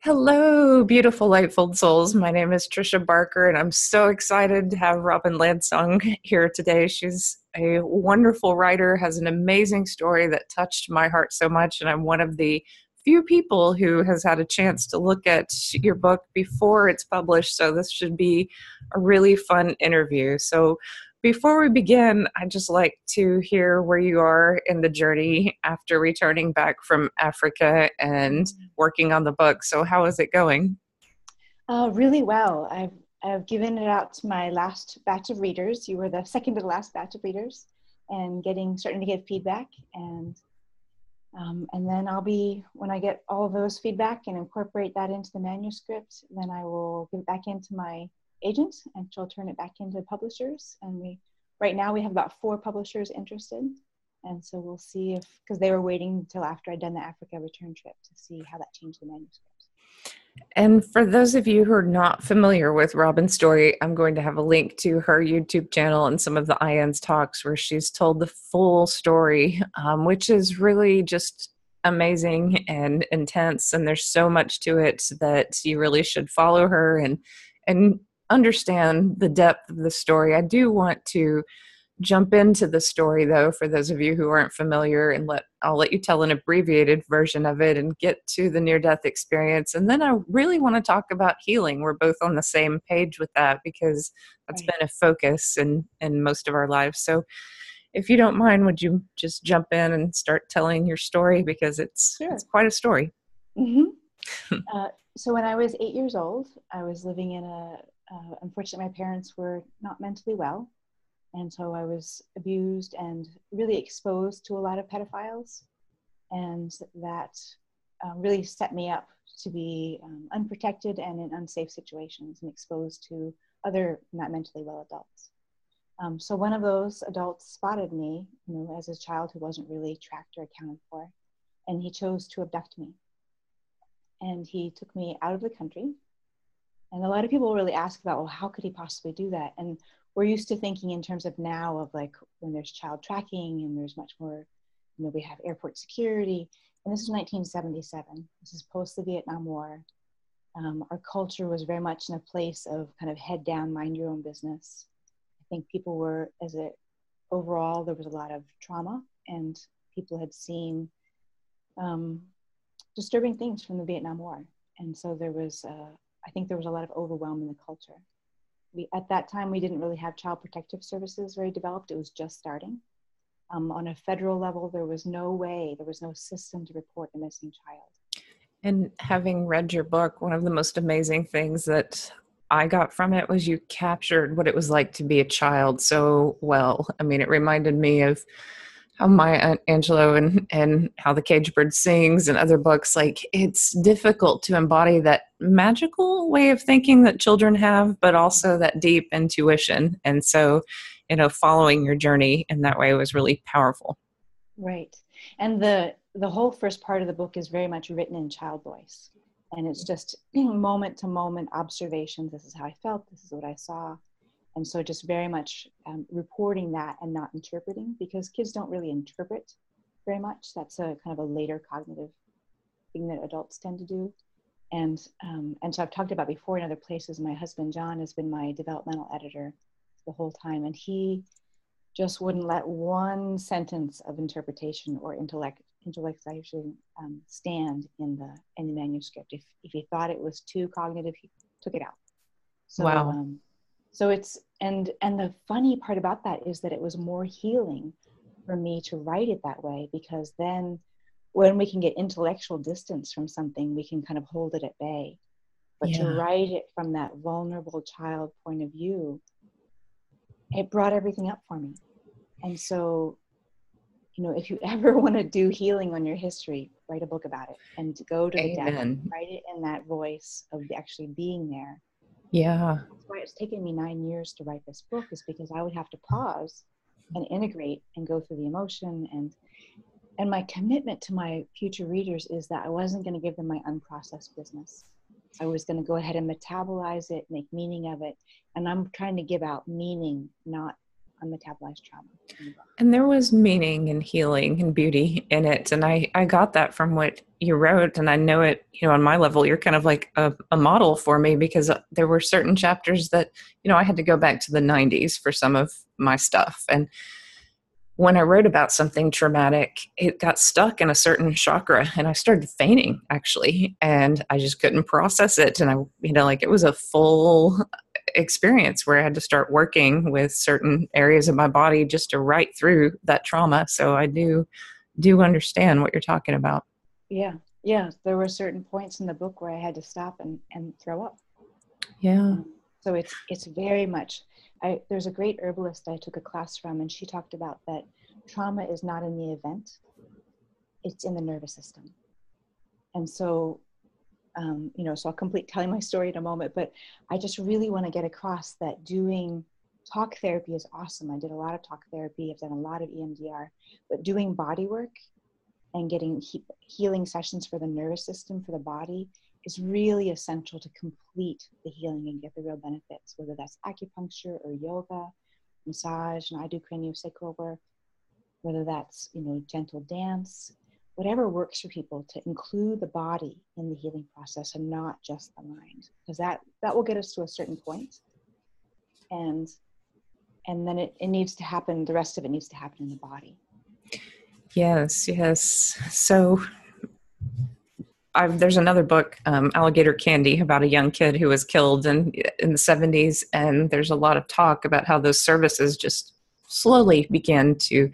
Hello, beautiful Lightful Souls. My name is Tricia Barker, and I'm so excited to have Robin Landsong here today. She's a wonderful writer, has an amazing story that touched my heart so much, and I'm one of the few people who has had a chance to look at your book before it's published, so this should be a really fun interview. So before we begin, I'd just like to hear where you are in the journey after returning back from Africa and working on the book. So how is it going? Really well. I've given it out to my last batch of readers. You were the second to the last batch of readers, and starting to get feedback. And then I'll be, when I get all of those feedback and incorporate that into the manuscript, then I will give it back into my agent, and she'll turn it back into publishers. And right now we have about 4 publishers interested. And so we'll see because they were waiting until after I'd done the Africa return trip to see how that changed the manuscript. And for those of you who are not familiar with Robin's story, I'm going to have a link to her YouTube channel and some of the IANS talks where she's told the full story, which is really just amazing and intense. And there's so much to it that you really should follow her and understand the depth of the story. I do want to jump into the story though for those of you who aren't familiar, and I'll let you tell an abbreviated version of it and get to the near death experience, and then I really want to talk about healing. We're both on the same page with that because that's Right. been a focus in most of our lives. So if you don't mind, would you just jump in and start telling your story, because it's Sure. quite a story. Mm-hmm. So when I was 8 years old, I was living in unfortunately, my parents were not mentally well. And so I was abused and really exposed to a lot of pedophiles. And that really set me up to be unprotected and in unsafe situations and exposed to other not mentally well adults. So one of those adults spotted me, as a child who wasn't really tracked or accounted for, and he chose to abduct me. And he took me out of the country. And a lot of people really ask about, well, how could he possibly do that? And we're used to thinking in terms of now of like when there's child tracking and there's much more, we have airport security. And this is 1977. This is post the Vietnam War. Our culture was very much in a place of kind of head down, mind your own business. I think people were, overall, there was a lot of trauma, and people had seen disturbing things from the Vietnam War. And so I think there was a lot of overwhelm in the culture. At that time, we didn't really have child protective services very developed. It was just starting. On a federal level, there was no system to report a missing child. And having read your book, one of the most amazing things that I got from it was you captured what it was like to be a child so well. I mean, it reminded me of how Maya Angelou and How the Caged Bird Sings and other books. Like, it's difficult to embody that magical way of thinking that children have, but also that deep intuition. And so, following your journey in that way was really powerful. Right. And the whole first part of the book is very much written in child voice. And it's just moment to moment observations. This is how I felt. This is what I saw. And so just very much reporting that and not interpreting, because kids don't really interpret very much. That's a kind of a later cognitive thing that adults tend to do. And so I've talked about before in other places, my husband, John, has been my developmental editor the whole time. And he just wouldn't let one sentence of interpretation or intellectualization stand in the manuscript. If he thought it was too cognitive, he took it out. So, Wow. So it's, and the funny part about that is that it was more healing for me to write it that way, because then when we can get intellectual distance from something, we can kind of hold it at bay. But to write it from that vulnerable child point of view, it brought everything up for me. And so, if you ever want to do healing on your history, write a book about it and go to the depth, write it in that voice of actually being there. Yeah. That's why it's taken me 9 years to write this book, is because I would have to pause and integrate and go through the emotion. And my commitment to my future readers is that I wasn't going to give them my unprocessed business. I was going to go ahead and metabolize it, make meaning of it. And I'm trying to give out meaning, not unmetabolized trauma in the book. And there was meaning and healing and beauty in it. And I got that from what you wrote. And I know it, on my level, you're kind of like a model for me, because there were certain chapters that, I had to go back to the 90s for some of my stuff. And when I wrote about something traumatic, it got stuck in a certain chakra and I started fainting, actually. And I just couldn't process it. And it was a full experience where I had to start working with certain areas of my body just to write through that trauma. So I do understand what you're talking about. Yeah. Yeah. There were certain points in the book where I had to stop and throw up. Yeah. So it's very much, there's a great herbalist I took a class from, and she talked about that trauma is not in the event, it's in the nervous system. And so, so I'll complete telling my story in a moment, but I just really want to get across that doing talk therapy is awesome. I did a lot of talk therapy. I've done a lot of EMDR, but doing body work and getting healing sessions for the nervous system, for the body, is really essential to complete the healing and get the real benefits, whether that's acupuncture or yoga, massage, and I do craniosacral work, whether that's, gentle dance, whatever works for people, to include the body in the healing process and not just the mind, because that will get us to a certain point. And then it needs to happen, the rest of it needs to happen in the body. Yes. So there's another book, Alligator Candy, about a young kid who was killed in the 70s. And there's a lot of talk about how those services just slowly began to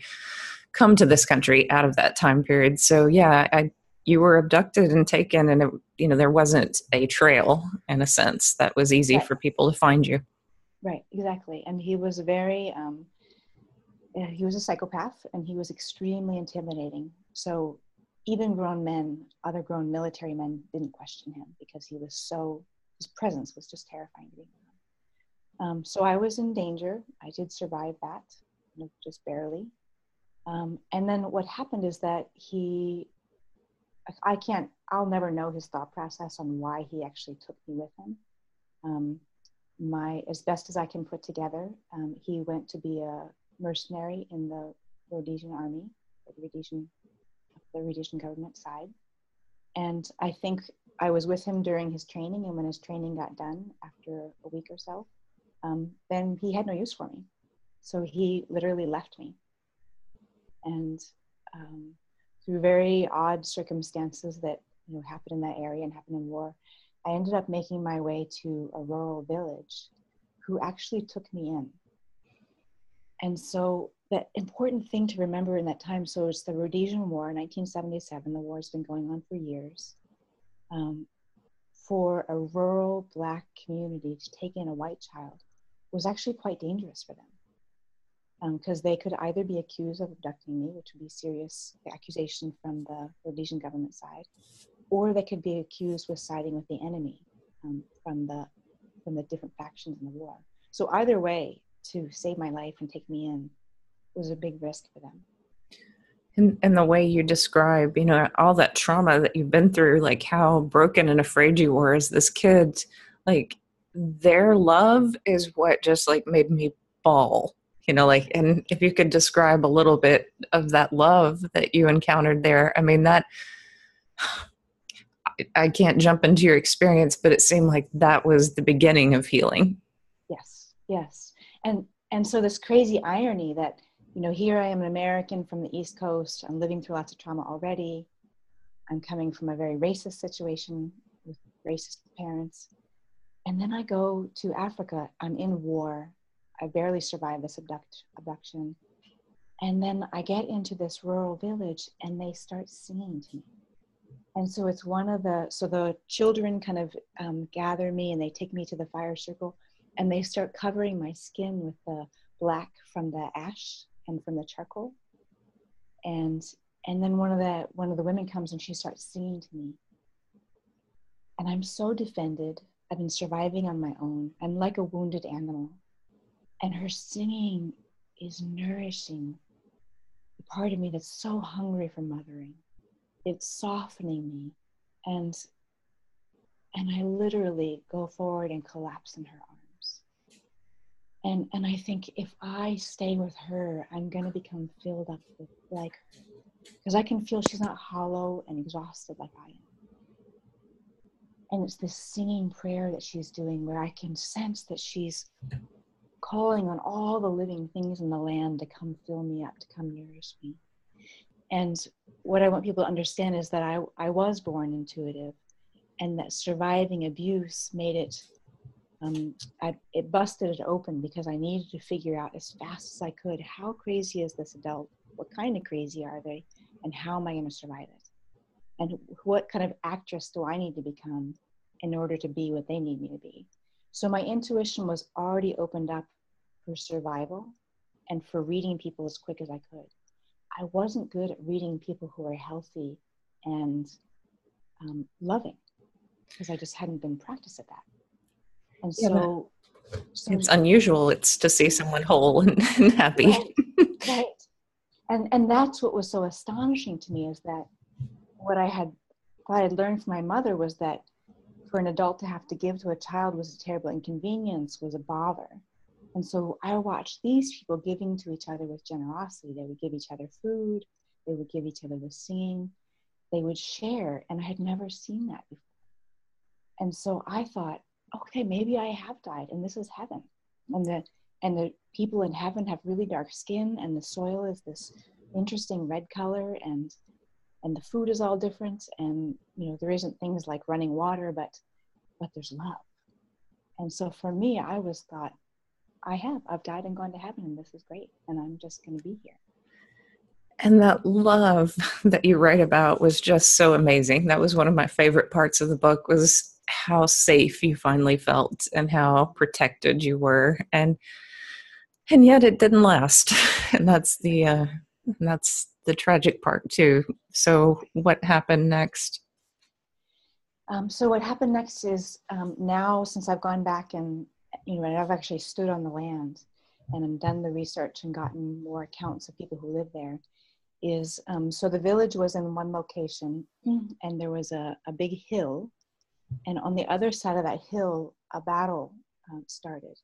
come to this country out of that time period. So yeah, you were abducted and taken, and there wasn't a trail, in a sense, that was easy Right. for people to find you. Right, exactly. And he was he was a psychopath, and he was extremely intimidating. So even grown men, other grown military men, didn't question him because his presence was just terrifying to be around. So I was in danger. I did survive that, just barely. And then what happened is that I'll never know his thought process on why he actually took me with him. As best as I can put together, he went to be a mercenary in the Rhodesian army, the Rhodesian government side. And I think I was with him during his training, and when his training got done after a week or so, then he had no use for me. So he literally left me. And through very odd circumstances that happened in that area and happened in war, I ended up making my way to a rural village who actually took me in. And so the important thing to remember in that time, so it's the Rhodesian War, 1977, the war's been going on for years. For a rural Black community to take in a white child was actually quite dangerous for them. Because they could either be accused of abducting me, which would be serious accusation from the Rhodesian government side, or they could be accused with siding with the enemy from the different factions in the war. So either way, to save my life and take me in was a big risk for them. And the way you describe, all that trauma that you've been through, like how broken and afraid you were as this kid, like their love is what just like made me bawl. And if you could describe a little bit of that love that you encountered there, I mean, that I can't jump into your experience, but it seemed like that was the beginning of healing. Yes. And so this crazy irony that, here I am, an American from the East Coast. I'm living through lots of trauma already. I'm coming from a very racist situation with racist parents. And then I go to Africa. I'm in war. I barely survived this abduction. And then I get into this rural village and they start singing to me. And so it's the children kind of gather me and they take me to the fire circle and they start covering my skin with the black from the ash and from the charcoal. And then one of the women comes and she starts singing to me. And I'm so defended. I've been surviving on my own. I'm like a wounded animal. And her singing is nourishing the part of me that's so hungry for mothering. It's softening me. And I literally go forward and collapse in her arms. And I think if I stay with her, I'm going to become filled up with like her, because I can feel she's not hollow and exhausted like I am. And it's this singing prayer that she's doing where I can sense that she's calling on all the living things in the land to come fill me up, to come nourish me. And what I want people to understand is that I was born intuitive, and that surviving abuse made it, it busted it open, because I needed to figure out as fast as I could, how crazy is this adult? What kind of crazy are they? And how am I going to survive it? And what kind of actress do I need to become in order to be what they need me to be? So my intuition was already opened up for survival and for reading people as quick as I could. I wasn't good at reading people who are healthy and loving, because I just hadn't been practiced at that. And Yeah, so it's unusual. It's to see someone whole and happy. right. And that's what was so astonishing to me, is that what I had learned from my mother was that for an adult to have to give to a child was a terrible inconvenience, was a bother. And so I watched these people giving to each other with generosity. They would give each other food, they would give each other the singing, they would share, and I had never seen that before. And so I thought, okay, maybe I have died and this is heaven. And the people in heaven have really dark skin, and the soil is this interesting red color, and the food is all different, and there isn't things like running water, but there's love. And so for me, I was thought, I've died and gone to heaven, and this is great, and I'm just going to be here. And that love that you write about was just so amazing. That was one of my favorite parts of the book, was how safe you finally felt and how protected you were. And yet it didn't last. And that's the tragic part too. So what happened next? So what happened next is, now, since I've gone back and I've actually stood on the land and done the research and gotten more accounts of people who live there, is so the village was in one location, and there was a big hill, and on the other side of that hill a battle started.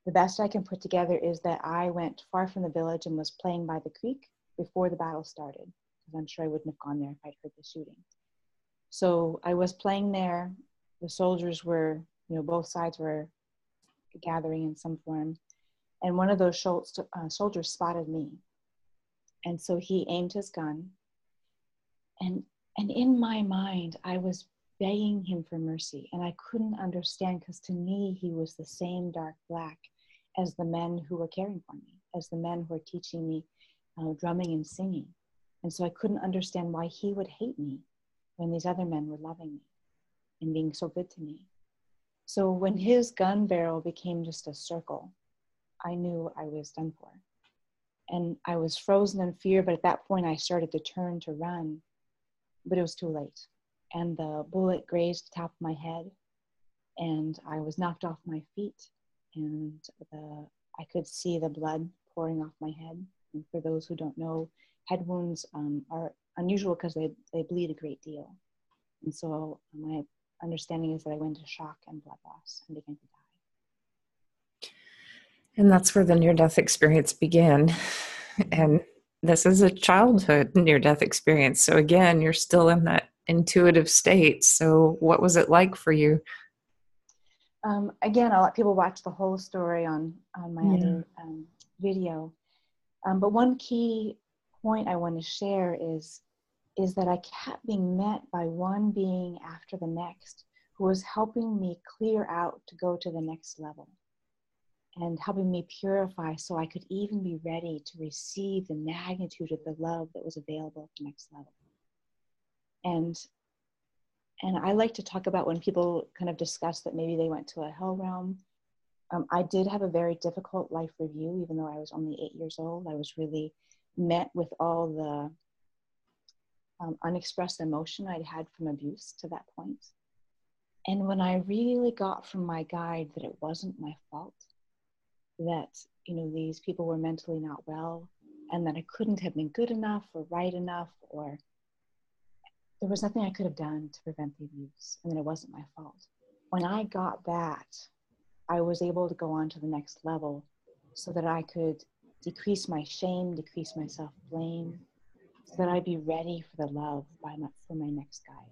The best I can put together is that I went far from the village and was playing by the creek before the battle started, because I'm sure I wouldn't have gone there if I'd heard the shooting. So I was playing there. The soldiers were, both sides were gathering in some form. And one of those soldiers spotted me. And so he aimed his gun. And in my mind, I was begging him for mercy. And I couldn't understand, because to me, he was the same dark black as the men who were caring for me, as the men who were teaching me drumming and singing. And so I couldn't understand why he would hate me when these other men were loving me and being so good to me. So when his gun barrel became just a circle, I knew I was done for. And I was frozen in fear, but at that point I started to turn to run, but it was too late. And the bullet grazed the top of my head, and I was knocked off my feet, and I could see the blood pouring off my head. And for those who don't know, head wounds are unusual because they bleed a great deal. And so my understanding is that I went into shock and blood loss and began to die. And that's where the near-death experience began. And this is a childhood near-death experience. So again, you're still in that intuitive state. So what was it like for you? Again, I'll let people watch the whole story on my other video. But one key point I want to share is that I kept being met by one being after the next, who was helping me clear out to go to the next level, and helping me purify so I could even be ready to receive the magnitude of the love that was available at the next level. And I like to talk about when people kind of discuss that maybe they went to a hell realm. I did have a very difficult life review, even though I was only 8 years old. I was really met with all the unexpressed emotion I'd had from abuse to that point. And when I really got from my guide that it wasn't my fault, that these people were mentally not well, and that I couldn't have been good enough or right enough, or there was nothing I could have done to prevent the abuse, and that it wasn't my fault. When I got that, I was able to go on to the next level so that I could decrease my shame, decrease my self-blame, so that I'd be ready for the love for my next guy.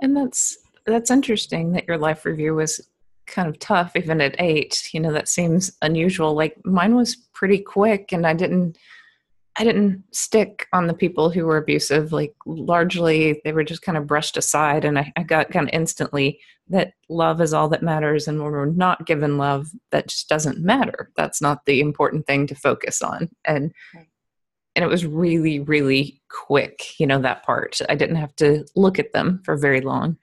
And that's interesting that your life review was kind of tough, even at 8. That seems unusual. Like mine was pretty quick, and I didn't stick on the people who were abusive. Like largely they were just kind of brushed aside. And I got kind of instantly that love is all that matters. And when we're not given love, that just doesn't matter. That's not the important thing to focus on. Right. And it was really, really quick, that part. I didn't have to look at them for very long.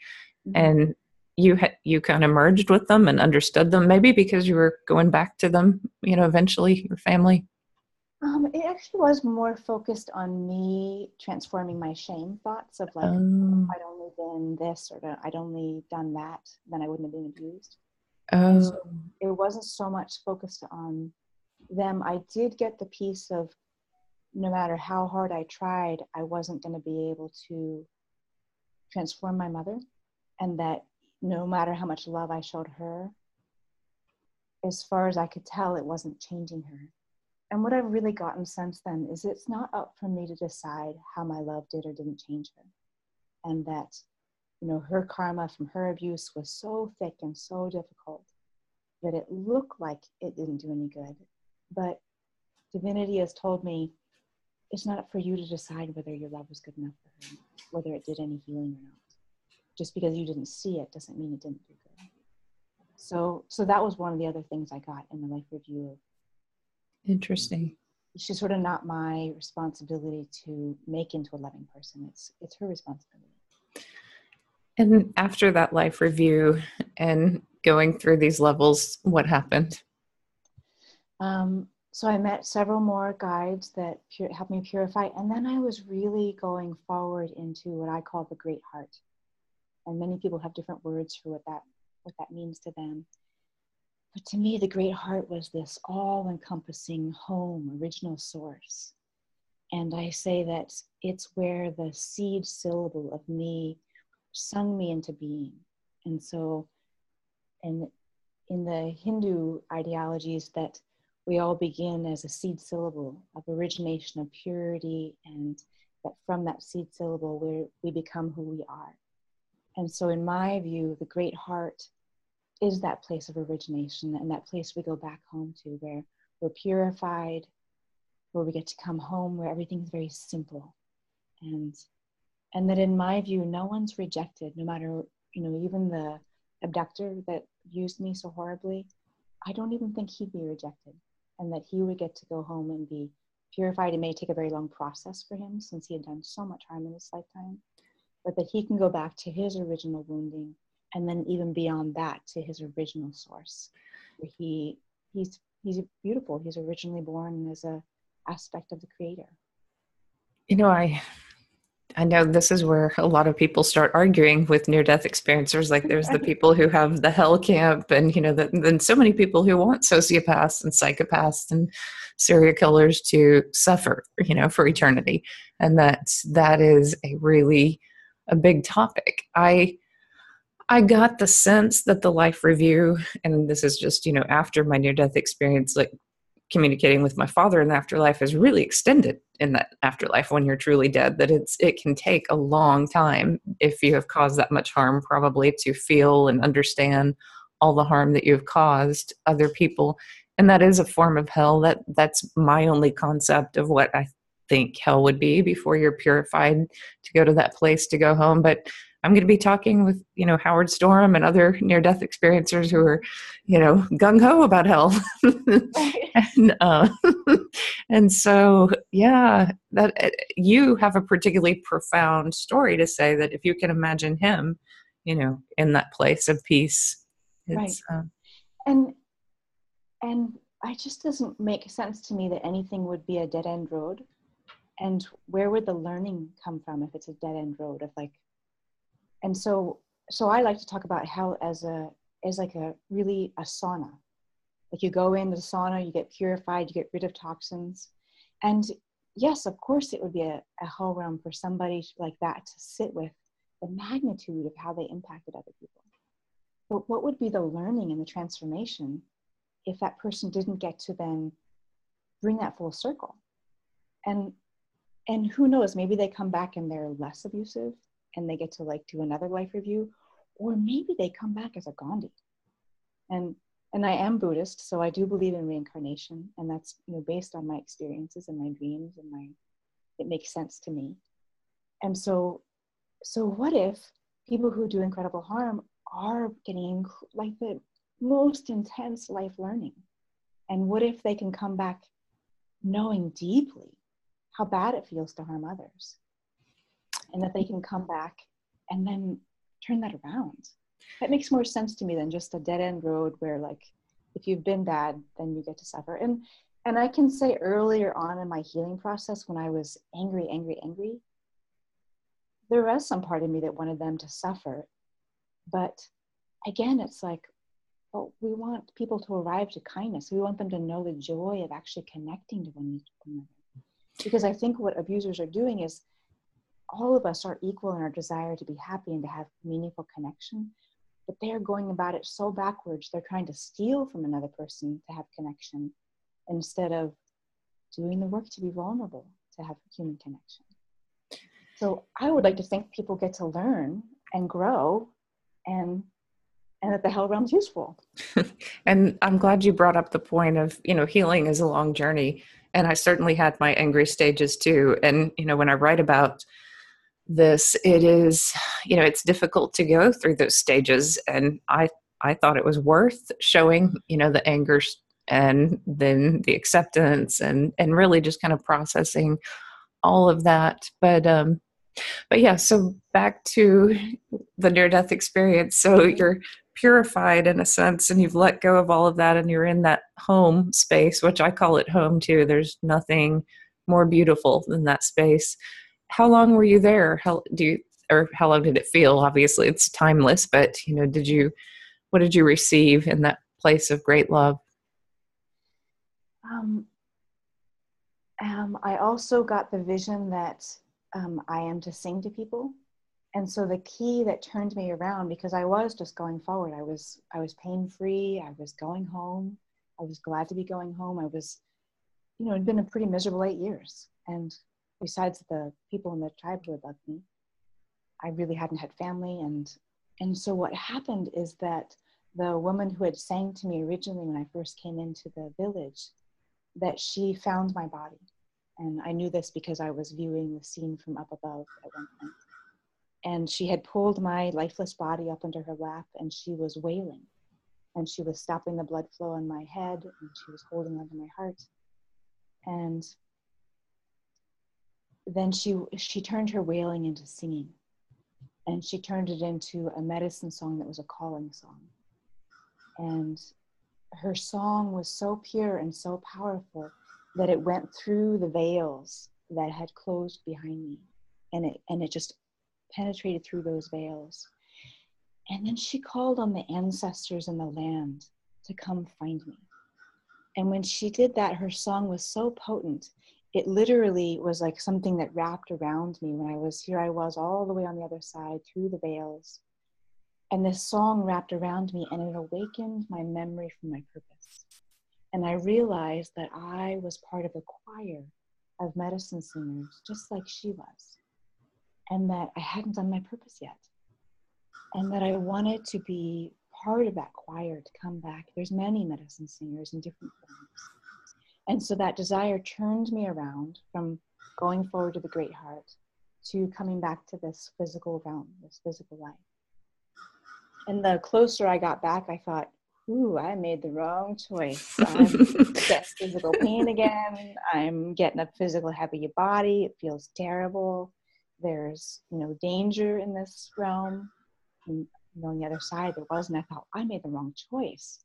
Mm-hmm. And you kind of merged with them and understood them, maybe because you were going back to them, eventually, your family. It actually was more focused on me transforming my shame thoughts of like, if Oh, I'd only been this or I'd only done that, then I wouldn't have been abused. And oh, so it wasn't so much focused on them. I did get the piece of no matter how hard I tried, I wasn't going to be able to transform my mother. And that no matter how much love I showed her, as far as I could tell, it wasn't changing her. And what I've really gotten since then is it's not up for me to decide how my love did or didn't change her. And that, her karma from her abuse was so thick and so difficult that it looked like it didn't do any good. But divinity has told me it's not up for you to decide whether your love was good enough for her, whether it did any healing or not. Just because you didn't see it doesn't mean it didn't do good. So that was one of the other things I got in the life review. interesting. It's just sort of not my responsibility to make into a loving person. It's her responsibility. And after that life review and going through these levels, what happened? So I met several more guides that helped me purify. And then I was really going forward into what I call the Great Heart. And many people have different words for what that means to them. But to me, the Great Heart was this all-encompassing home, original source. And I say that it's where the seed syllable of me sung me into being. And so, and in the Hindu ideologies, that we all begin as a seed syllable of origination of purity, and that from that seed syllable we become who we are. And so in my view, the Great Heart is that place of origination and that place we go back home to, where we're purified, where we get to come home, where everything's very simple. And that in my view, no one's rejected, no matter, even the abductor that used me so horribly, I don't even think he'd be rejected, and that he would get to go home and be purified. It may take a very long process for him since he had done so much harm in his lifetime, but that he can go back to his original wounding, and then even beyond that to his original source, where he's beautiful. He's originally born as a aspect of the Creator. I know this is where a lot of people start arguing with near-death experiencers. Like there's the people who have the hell camp, and then so many people who want sociopaths and psychopaths and serial killers to suffer, for eternity. And that is a big topic. I got the sense that the life review, and this is just, after my near-death experience, like communicating with my father in the afterlife, is really extended in that afterlife when you're truly dead, that it can take a long time, if you have caused that much harm, probably, to feel and understand all the harm that you've caused other people. And that is a form of hell. That's my only concept of what I think hell would be before you're purified to go to that place, to go home. But I'm going to be talking with, Howard Storm and other near-death experiencers who are, gung-ho about hell. and, and so, yeah, that you have a particularly profound story to say, that if you can imagine him, in that place of peace, Right. it's, And it just doesn't make sense to me that anything would be a dead-end road. And where would the learning come from if it's a dead-end road of like, and so I like to talk about hell as like a sauna. Like you go into the sauna, you get purified, you get rid of toxins. And yes, of course it would be a hell realm for somebody like that to sit with the magnitude of how they impacted other people. but what would be the learning and the transformation if that person didn't get to then bring that full circle? And who knows, maybe they come back and they're less abusive and they get to like do another life review, or maybe they come back as a Gandhi. And I am Buddhist, so I do believe in reincarnation, and that's, you know, based on my experiences and my dreams and it makes sense to me. And so what if people who do incredible harm are getting like the most intense life learning? And what if they can come back knowing deeply how bad it feels to harm others, and that they can come back and then turn that around? That makes more sense to me than just a dead-end road where, like, if you've been bad, then you get to suffer. And I can say earlier on in my healing process, when I was angry, there was some part of me that wanted them to suffer. But again, it's like, oh, we want people to arrive to kindness. We want them to know the joy of actually connecting to one another. Because I think what abusers are doing is, all of us are equal in our desire to be happy and to have meaningful connection, but they are going about it so backwards. They're trying to steal from another person to have connection instead of doing the work to be vulnerable, to have human connection. So I would like to think people get to learn and grow, and that the hell realm's useful. And I'm glad you brought up the point of, you know, healing is a long journey. And I certainly had my angry stages too. And, you know, when I write about this, it is, you know, it's difficult to go through those stages. And I thought it was worth showing, you know, the anger and then the acceptance and really just kind of processing all of that. But yeah, so back to the near-death experience. So you're purified in a sense, and you've let go of all of that, and you're in that home space, which I call it home too. There's nothing more beautiful than that space. How long were you there? How long did it feel? Obviously, it's timeless, but you know, what did you receive in that place of great love? I also got the vision that I am to sing to people. And so the key that turned me around, because I was just going forward, I was pain-free, I was going home, I was glad to be going home. I was, you know, it'd been a pretty miserable 8 years. And besides the people in the tribe who had loved me, I really hadn't had family. And so what happened is that the woman who had sang to me originally when I first came into the village, that she found my body. And I knew this because I was viewing the scene from up above at one point. And she had pulled my lifeless body up into her lap, and she was wailing. And she was stopping the blood flow in my head, and she was holding onto my heart. And then she turned her wailing into singing. And she turned it into a medicine song that was a calling song. And her song was so pure and so powerful that it went through the veils that had closed behind me. And it just penetrated through those veils. And then she called on the ancestors in the land to come find me. And when she did that, her song was so potent. It literally was like something that wrapped around me when I was all the way on the other side through the veils. And this song wrapped around me, and it awakened my memory from my purpose. And I realized that I was part of a choir of medicine singers, just like she was. And that I hadn't done my purpose yet. And that I wanted to be part of that choir to come back. There's many medicine singers in different forms. And so that desire turned me around from going forward to the great heart to coming back to this physical realm, this physical life. And the closer I got back, I thought, ooh, I made the wrong choice. I'm getting physical pain again. I'm getting a physical heavy body. It feels terrible. There's, you know, danger in this realm. And, you know, on the other side, there wasn't. I thought, I made the wrong choice.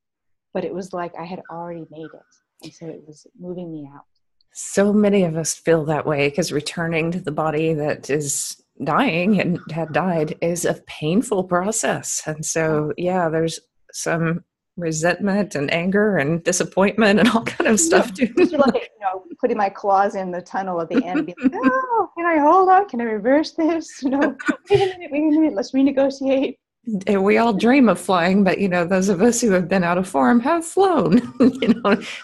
But it was like I had already made it. And so it was moving me out. So many of us feel that way, because returning to the body that is dying and had died is a painful process. And so, yeah, there's some resentment and anger and disappointment and all kind of stuff too. Just like, you know, putting my claws in the tunnel at the end, being like, oh, can I hold on? Can I reverse this? You know, wait a minute, let's renegotiate. And we all dream of flying, but those of us who have been out of form have flown,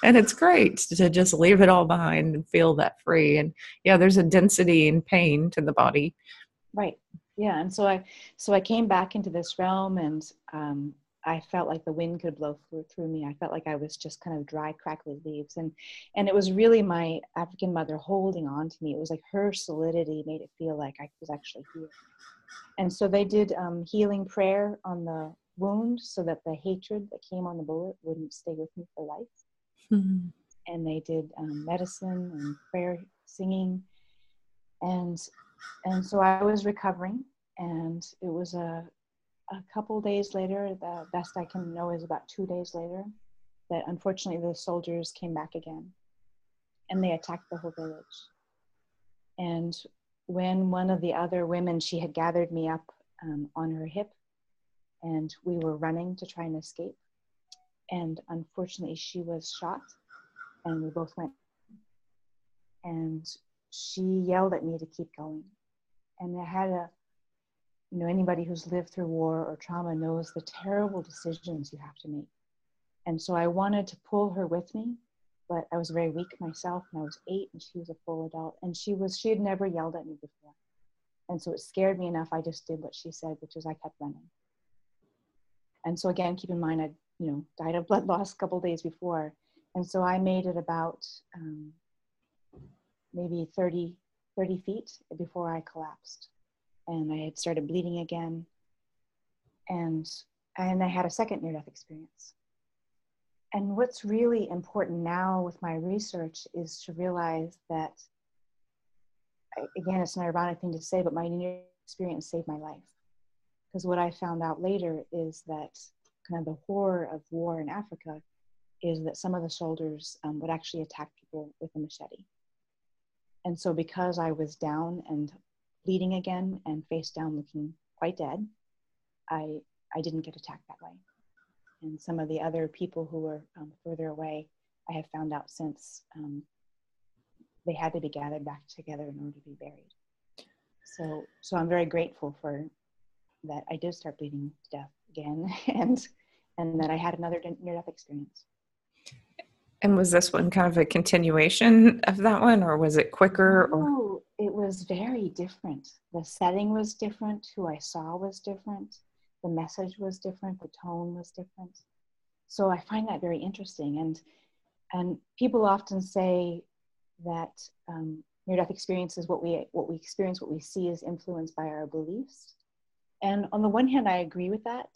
and it's great to just leave it all behind and feel that free. And yeah, there's a density and pain to the body. Right. Yeah. And so I came back into this realm, and I felt like the wind could blow through me. I felt like I was just kind of dry, crackly leaves. And it was really my African mother holding on to me. It was like her solidity made it feel like I was actually here. And so they did healing prayer on the wound so that the hatred that came on the bullet wouldn't stay with me for life. Mm-hmm. And they did medicine and prayer singing. And so I was recovering, and it was a couple days later, the best I can know is about 2 days later, that unfortunately the soldiers came back again, and they attacked the whole village. And when one of the other women, she had gathered me up on her hip, and we were running to try and escape. And unfortunately, she was shot, and we both went. And she yelled at me to keep going. And I had anybody who's lived through war or trauma knows the terrible decisions you have to make. And so I wanted to pull her with me, but I was very weak myself, and I was 8 and she was a full adult, and she had never yelled at me before. And so it scared me enough. I just did what she said, which is I kept running. And so again, keep in mind, I died of blood loss a couple of days before. And so I made it about maybe 30 feet before I collapsed. And I had started bleeding again. And I had a second near-death experience. And what's really important now with my research is to realize that, again, it's an ironic thing to say, but my near-death experience saved my life. Because what I found out later is that kind of the horror of war in Africa is that some of the soldiers would actually attack people with a machete. And so because I was down and bleeding again and face down looking quite dead, I didn't get attacked that way. And some of the other people who were further away, I have found out since they had to be gathered back together in order to be buried. So I'm very grateful for that. I did start bleeding to death again, and that I had another near-death experience. And was this one kind of a continuation of that one, or was it quicker? No, it was very different. The setting was different. Who I saw was different. The message was different. The tone was different. So I find that very interesting. And people often say that near-death experience is what we experience, what we see is influenced by our beliefs. And on the one hand, I agree with that.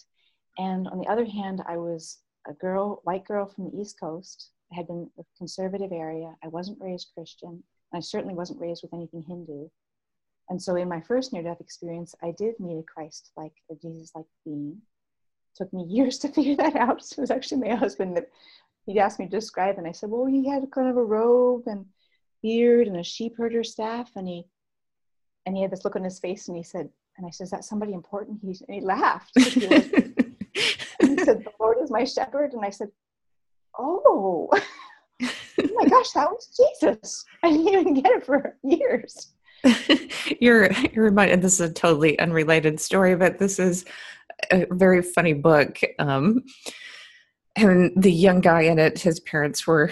And on the other hand, I was a white girl from the East Coast. I had been in a conservative area. I wasn't raised Christian. I certainly wasn't raised with anything Hindu. And so in my first near-death experience, I did meet a Christ-like, a Jesus-like being. It took me years to figure that out. It was actually my husband that he'd asked me to describe, and I said, well, he had kind of a robe and beard and a sheep herder staff, and he had this look on his face, and he said, and I said, is that somebody important? And he laughed. And he said, the Lord is my shepherd. And I said, oh my gosh, that was Jesus. I didn't even get it for years. You're reminded, this is a totally unrelated story, but this is a very funny book. And the young guy in it, his parents were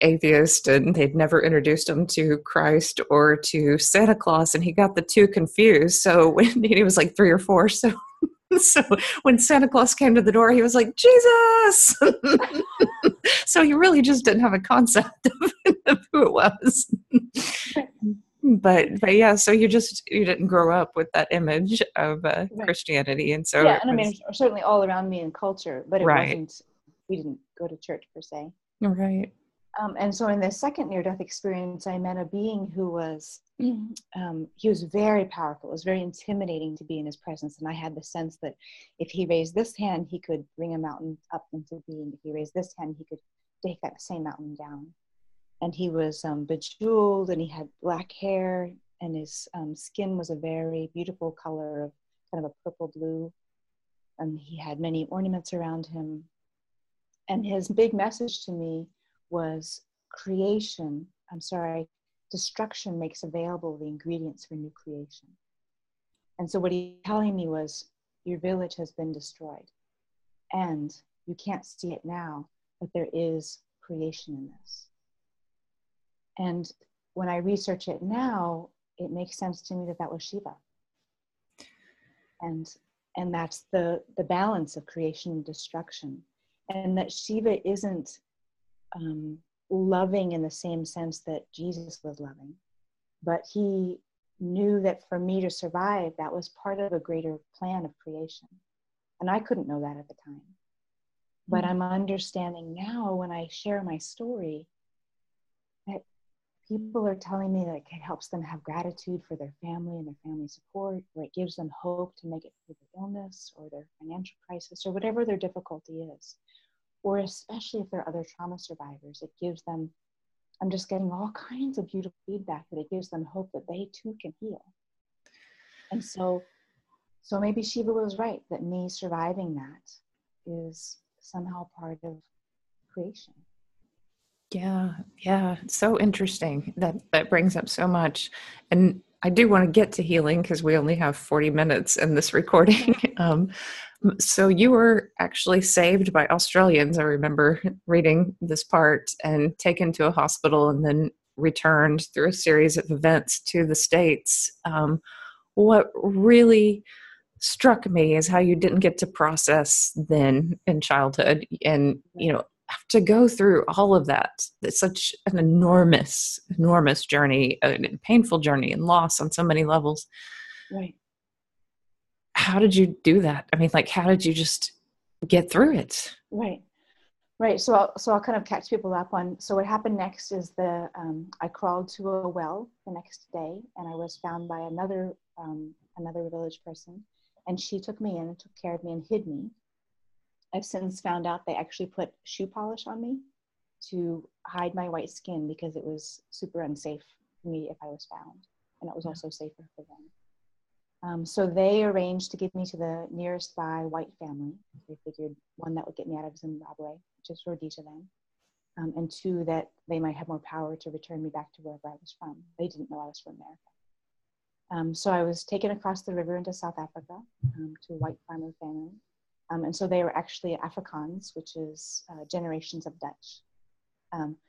atheist, and they'd never introduced him to Christ or to Santa Claus, and he got the two confused. So when he was like 3 or 4, so when Santa Claus came to the door, he was like, Jesus! So he really just didn't have a concept of who it was. But yeah, so you didn't grow up with that image of Christianity, and so yeah, and I mean, certainly all around me in culture, but it wasn't. We didn't go to church per se. Right. And so in the second near-death experience, I met a being who was, he was very powerful. It was very intimidating to be in his presence. And I had the sense that if he raised this hand, he could bring a mountain up into being. If he raised this hand, he could take that same mountain down. And he was bejeweled, and he had black hair, and his skin was a very beautiful color of kind of a purple blue. And he had many ornaments around him. And his big message to me was destruction makes available the ingredients for new creation. And so what he was telling me was, your village has been destroyed. And you can't see it now, but there is creation in this. And when I research it now, it makes sense to me that that was Shiva. And that's the balance of creation and destruction. And that Shiva isn't loving in the same sense that Jesus was loving, but he knew that for me to survive, that was part of a greater plan of creation. And I couldn't know that at the time. But I'm understanding now when I share my story that people are telling me that it helps them have gratitude for their family and their family support, or it gives them hope to make it through their illness or their financial crisis or whatever their difficulty is. Or especially if there are other trauma survivors, it gives them, I'm just getting all kinds of beautiful feedback that it gives them hope that they too can heal. And so maybe Shiva was right, that me surviving that is somehow part of creation. Yeah. It's so interesting. That brings up so much. And I do want to get to healing because we only have 40 minutes in this recording. So you were actually saved by Australians. I remember reading this part, and taken to a hospital and then returned through a series of events to the States. What really struck me is how you didn't get to process then in childhood, and have to go through all of that. It's such an enormous journey, a painful journey, and loss on so many levels. Right. How did you do that? I mean, like, how did you just get through it? Right. So I'll kind of catch people up on. So what happened next is I crawled to a well the next day, and I was found by another village person, and she took me in and took care of me and hid me. I've since found out they actually put shoe polish on me to hide my white skin because it was super unsafe for me if I was found, and it was also safer for them. So they arranged to give me to the nearest by white family. They figured, one, that would get me out of Zimbabwe, which is Rhodesia then, and two, that they might have more power to return me back to wherever I was from. They didn't know I was from America. So I was taken across the river into South Africa to a white farmer family. And so they were actually Afrikaans, which is generations of Dutch.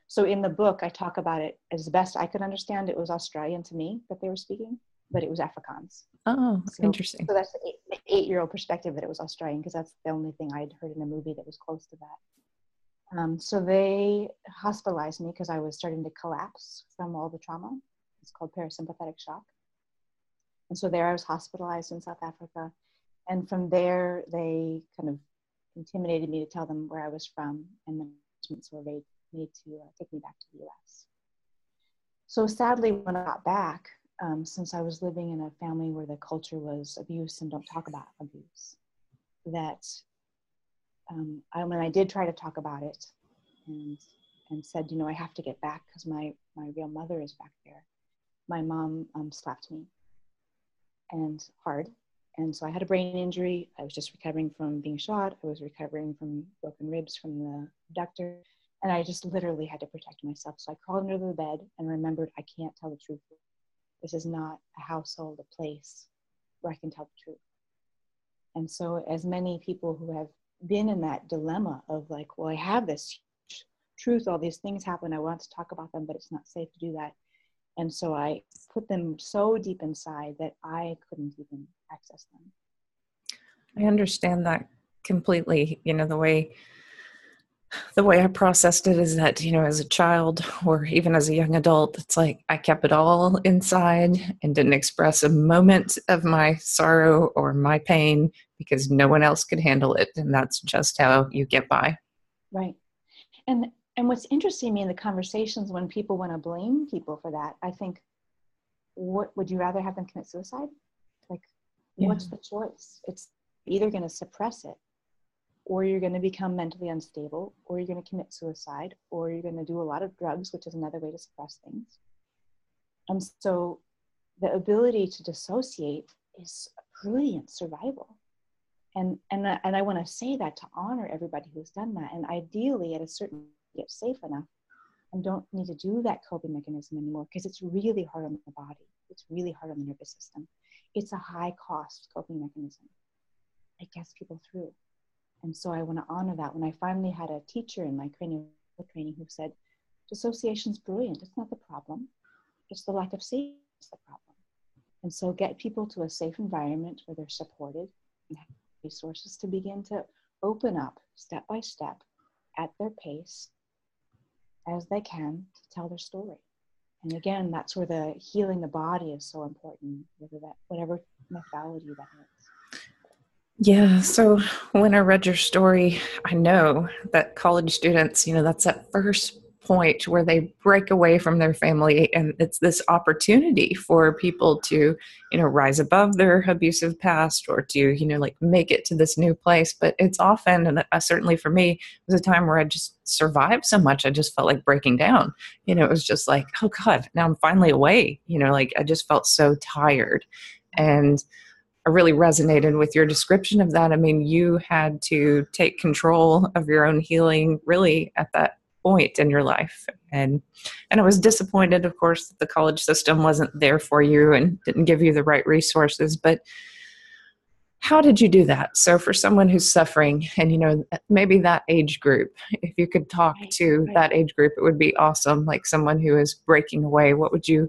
So in the book, I talk about it as best I could understand. It was Australian to me that they were speaking, but it was Afrikaans. Oh, interesting. So that's the 8-year-old perspective that it was Australian, because that's the only thing I'd heard in a movie that was close to that. So they hospitalized me because I was starting to collapse from all the trauma. It's called parasympathetic shock. And so there I was hospitalized in South Africa. And from there, they kind of intimidated me to tell them where I was from, and the arrangements were made to take me back to the US. So sadly, when I got back, since I was living in a family where the culture was abuse and don't talk about abuse, that when I did try to talk about it and said, I have to get back because my real mother is back there, my mom slapped me, and hard. And so I had a brain injury. I was just recovering from being shot. I was recovering from broken ribs from the abductor. And I just literally had to protect myself. So I crawled under the bed and remembered, I can't tell the truth. This is not a household, a place where I can tell the truth. And so as many people who have been in that dilemma of like, well, I have this truth, all these things happen, I want to talk about them, but it's not safe to do that. And so I put them so deep inside that I couldn't even access them. I understand that completely. The way I processed it is that, as a child or even as a young adult, it's like I kept it all inside and didn't express a moment of my sorrow or my pain because no one else could handle it. And that's just how you get by. Right. And what's interesting to me in the conversations when people want to blame people for that, I think, what would you rather have them commit suicide? Like, what's the choice? It's either going to suppress it, or you're going to become mentally unstable, or you're going to commit suicide, or you're going to do a lot of drugs, which is another way to suppress things. And so the ability to dissociate is a brilliant survival. And I want to say that to honor everybody who's done that. And ideally, at a certain get safe enough and don't need to do that coping mechanism anymore, because it's really hard on the body. It's really hard on the nervous system. It's a high cost coping mechanism. it gets people through. And so I want to honor that. When I finally had a teacher in my cranial training who said, dissociation is brilliant. It's not the problem. It's the lack of safety that's the problem. And so get people to a safe environment where they're supported and have resources to begin to open up step by step at their pace as they can to tell their story. And again, that's where the healing the body is so important, whatever methodology that is. Yeah, so when I read your story, I know that college students, that's that first point where they break away from their family, and it's this opportunity for people to, rise above their abusive past, or to, like make it to this new place. But it's often, and certainly for me, it was a time where I just survived so much, I just felt like breaking down. It was just like, oh God, now I'm finally away. Like I just felt so tired. And I really resonated with your description of that. I mean, you had to take control of your own healing really at that point in your life. And I was disappointed, of course, that the college system wasn't there for you and didn't give you the right resources. But how did you do that? So for someone who's suffering and, maybe that age group, if you could talk to that age group, it would be awesome. Like someone who is breaking away, what would you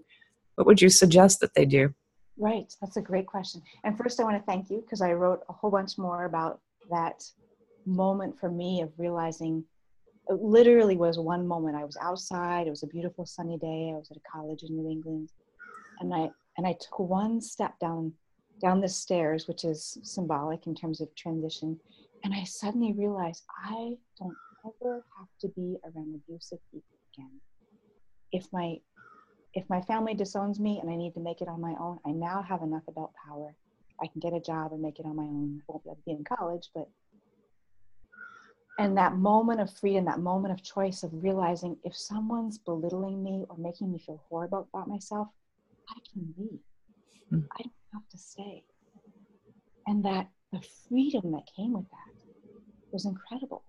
suggest that they do? Right. That's a great question. And first I want to thank you because I wrote a whole bunch more about that moment for me of realizing it literally was one moment. I was outside. It was a beautiful sunny day. I was at a college in New England. And I took one step down the stairs, which is symbolic in terms of transition. And I suddenly realized I don't ever have to be around abusive people again. If my family disowns me and I need to make it on my own, I now have enough adult power. I can get a job and make it on my own. I won't be able to be in college, and that moment of freedom, that moment of choice of realizing if someone's belittling me or making me feel horrible about myself, I can leave. I don't have to stay. And that the freedom that came with that was incredible.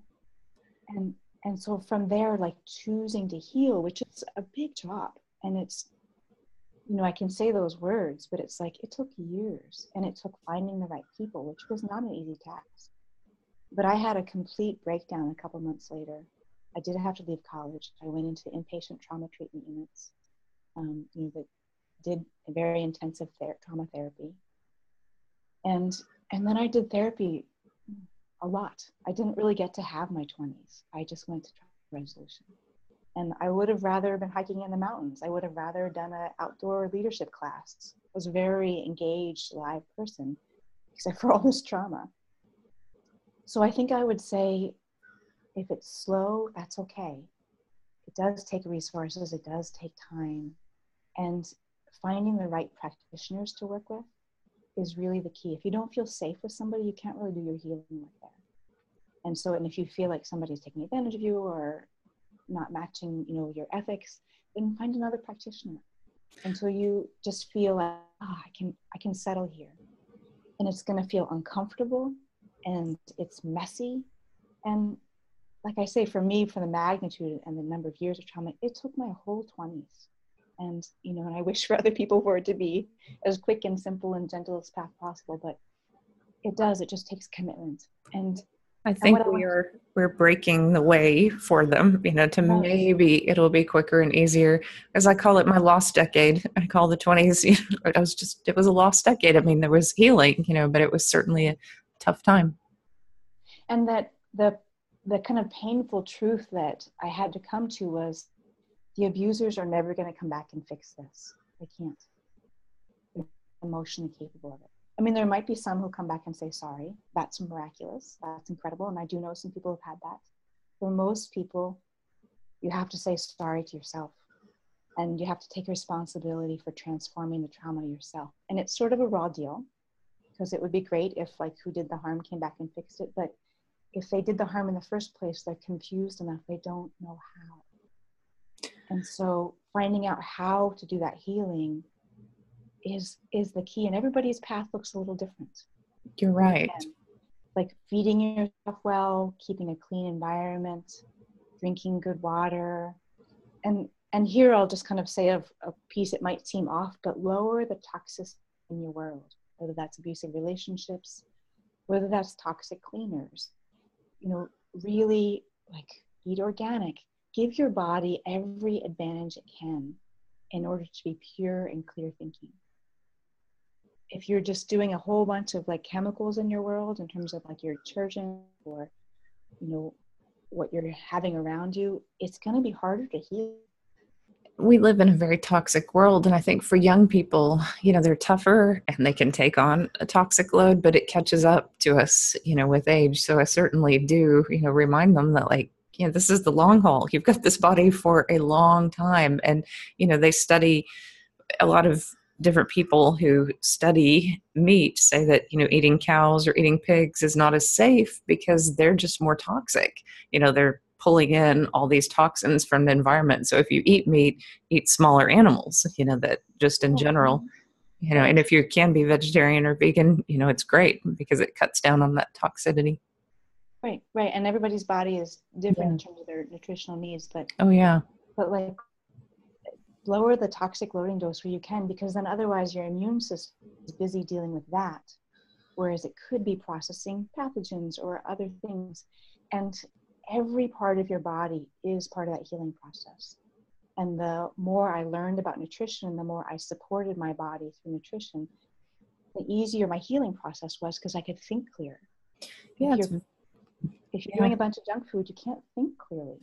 And so from there, like choosing to heal, which is a big job. And it's, I can say those words, but it's like, it took years and it took finding the right people, which was not an easy task. But I had a complete breakdown a couple months later. I did have to leave college. I went into inpatient trauma treatment units, that did a very intensive trauma therapy. And then I did therapy a lot. I didn't really get to have my 20s. I just went to trauma resolution. And I would have rather been hiking in the mountains. I would have rather done an outdoor leadership class. I was a very engaged, live person, except for all this trauma. So I think I would say, if it's slow, that's okay. It does take resources. It does take time. And finding the right practitioners to work with is really the key. If you don't feel safe with somebody, you can't really do your healing work there. And so, and if you feel like somebody's taking advantage of you or not matching, your ethics, then find another practitioner until you just feel like, I can settle here. And it's going to feel uncomfortable and it's messy. And like I say, for me, for the magnitude and the number of years of trauma, it took my whole 20s. And, and I wish for other people for it to be as quick and simple and gentle as possible, but it just takes commitment. And I think we're breaking the way for them, to right. Maybe it'll be quicker and easier. As I call it, my lost decade. I call the 20s, it was a lost decade. I mean, there was healing, but it was certainly a tough time. And that the kind of painful truth that I had to come to was the abusers are never going to come back and fix this. They can't. They're emotionally capable of it. I mean, there might be some who come back and say sorry. That's miraculous. That's incredible. And I do know some people have had that. For most people, you have to say sorry to yourself. And you have to take responsibility for transforming the trauma yourself. And it's sort of a raw deal, because it would be great if who did the harm came back and fixed it. But if they did the harm in the first place, they're confused enough. They don't know how. And so finding out how to do that healing is the key. And everybody's path looks a little different. You're right. Like feeding yourself well, keeping a clean environment, drinking good water. And here I'll just kind of say a piece, it might seem off, but lower the toxicity in your world, whether that's abusive relationships, whether that's toxic cleaners, really like eat organic, give your body every advantage it can in order to be pure and clear thinking. If you're just doing a whole bunch of like chemicals in your world in terms of like your detergent or, what you're having around you, it's going to be harder to heal. We live in a very toxic world. And I think for young people, they're tougher and they can take on a toxic load, but it catches up to us, with age. So I certainly do, remind them that this is the long haul. You've got this body for a long time. And, they study a lot of different people who study meat say that, eating cows or eating pigs is not as safe because they're just more toxic. They're pulling in all these toxins from the environment. So if you eat meat, eat smaller animals, that just in general, and if you can be vegetarian or vegan, it's great because it cuts down on that toxicity. Right. And everybody's body is different in terms of their nutritional needs, but like lower the toxic loading dose where you can, because then otherwise your immune system is busy dealing with that, whereas it could be processing pathogens or other things. And every part of your body is part of that healing process. And the more I learned about nutrition, the more I supported my body through nutrition, the easier my healing process was because I could think clear. Yeah, if you're doing a bunch of junk food, you can't think clearly.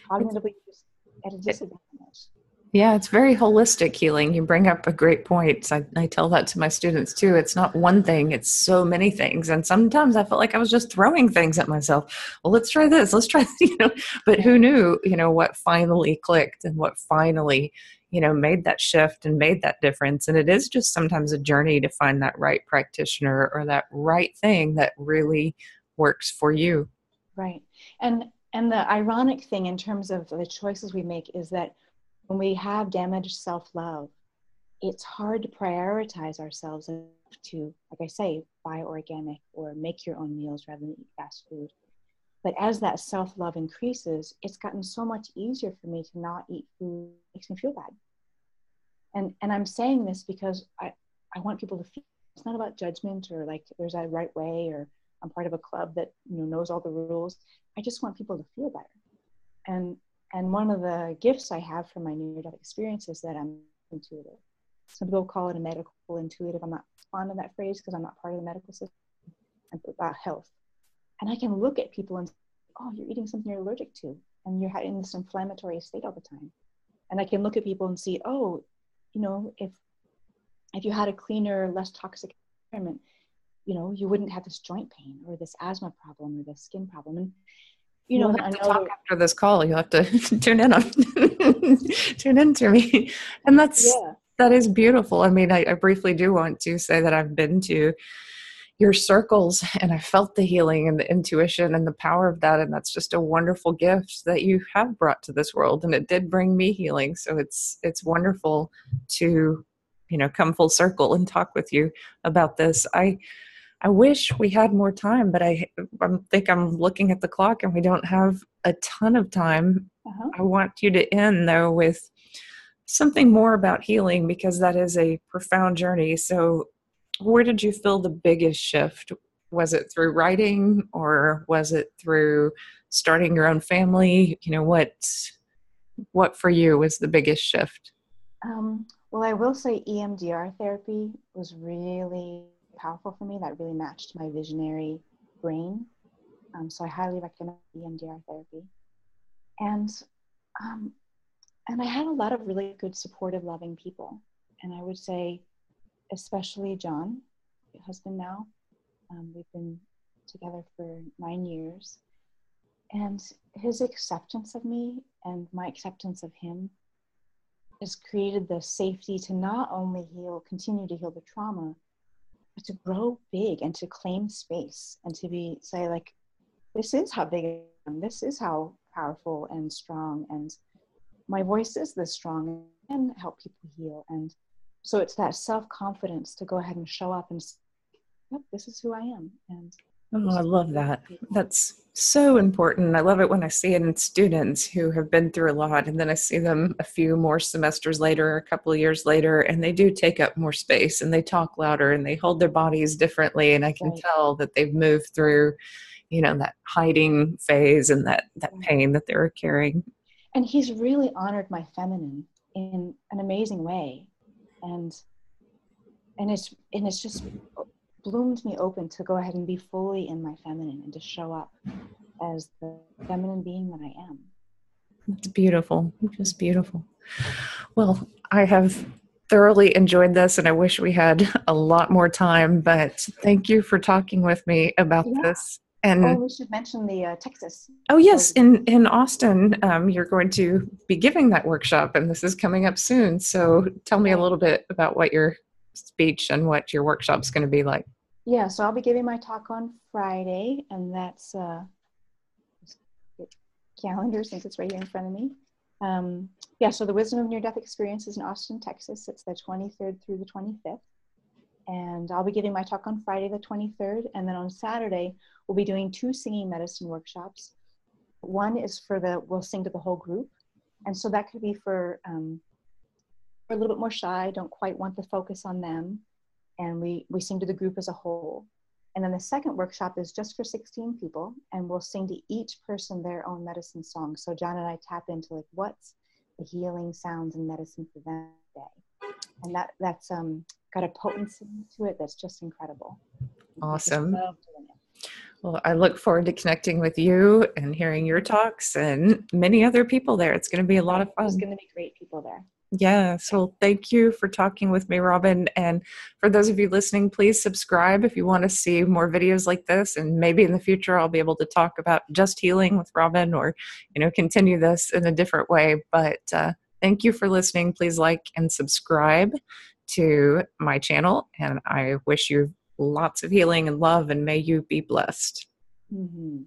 Cognitively, you're just at a disadvantage. Yeah, it's very holistic healing. You bring up a great point. I tell that to my students too. It's not one thing, it's so many things. And sometimes I felt like I was just throwing things at myself. Well, let's try this, let's try this, but who knew, what finally clicked and what finally, made that shift and made that difference. And it is just sometimes a journey to find that right practitioner or that right thing that really works for you. Right. And the ironic thing in terms of the choices we make is that when we have damaged self-love, it's hard to prioritize ourselves to, like I say, buy organic or make your own meals rather than eat fast food. But as that self-love increases, it's gotten so much easier for me to not eat food that makes me feel bad. And I'm saying this because I want people to feel it's not about judgment or like there's a right way or I'm part of a club that knows all the rules. I just want people to feel better. And one of the gifts I have from my near-death experience is that I'm intuitive. Some people call it a medical intuitive. I'm not fond of that phrase because I'm not part of the medical system. I'm about health. And I can look at people and say, oh, you're eating something you're allergic to. And you're in this inflammatory state all the time. And I can look at people and see, oh, if you had a cleaner, less toxic environment, you wouldn't have this joint pain or this asthma problem or this skin problem. And you'll have to talk after this call. You'll have to tune into me. And that is beautiful. I mean, I briefly do want to say that I've been to your circles and I felt the healing and the intuition and the power of that. And that's just a wonderful gift that you have brought to this world. And it did bring me healing. So it's wonderful to, come full circle and talk with you about this. I wish we had more time, but I think I'm looking at the clock and we don't have a ton of time. I want you to end, though, with something more about healing because that is a profound journey. So where did you feel the biggest shift? Was it through writing or was it through starting your own family? What for you was the biggest shift? Well, I will say EMDR therapy was really powerful for me. That really matched my visionary brain. So I highly recommend EMDR therapy. And I had a lot of really good, supportive, loving people. And I would say, especially John, my husband now. We've been together for 9 years. And his acceptance of me and my acceptance of him has created the safety to not only continue to heal the trauma, but to grow big and to claim space and to say like, this is how big I am. This is how powerful and strong. And my voice is this strong and help people heal. And so it's that self-confidence to go ahead and show up and say, yep, this is who I am. And I love that. That's So important. I love it when I see it in students who have been through a lot, and then I see them a few more semesters later, a couple of years later, and they do take up more space and they talk louder and they hold their bodies differently. And I can Right. tell that they've moved through, that hiding phase and that Right. pain that they were carrying. And he's really honored my feminine in an amazing way. And it's just bloomed me open to go ahead and be fully in my feminine and to show up as the feminine being that I am. It's beautiful, just beautiful. Well, I have thoroughly enjoyed this and I wish we had a lot more time, but thank you for talking with me about Yeah. this. Oh, And we should mention the Texas. oh, So yes, in Austin, you're going to be giving that workshop, and this is coming up soon. So tell me a right. little bit about what your speech and what your workshop's going to be like. Yeah, so I'll be giving my talk on Friday, and that's calendar since it's right here in front of me. Yeah, so the Wisdom of Near-Death Experiences in Austin, Texas. It's the 23rd through the 25th. And I'll be giving my talk on Friday the 23rd. And then on Saturday, we'll be doing 2 singing medicine workshops. One is we'll sing to the whole group. And so that could be for a little bit more shy, don't quite want the focus on them. And we sing to the group as a whole. And then the second workshop is just for 16 people, and we'll sing to each person their own medicine song. So John and I tap into like what's the healing sounds and medicine for them today, and that's got a potency to it that's just incredible. I just Awesome. love doing it. Well, I look forward to connecting with you and hearing your talks and many other people there. It's going to be a lot Right, of there's fun. going to be great people there. Yes. Well, thank you for talking with me, Robin. And for those of you listening, please subscribe if you want to see more videos like this. And maybe in the future, I'll be able to talk about just healing with Robin or, continue this in a different way. But thank you for listening. Please like and subscribe to my channel. And I wish you lots of healing and love, and may you be blessed. Mm-hmm.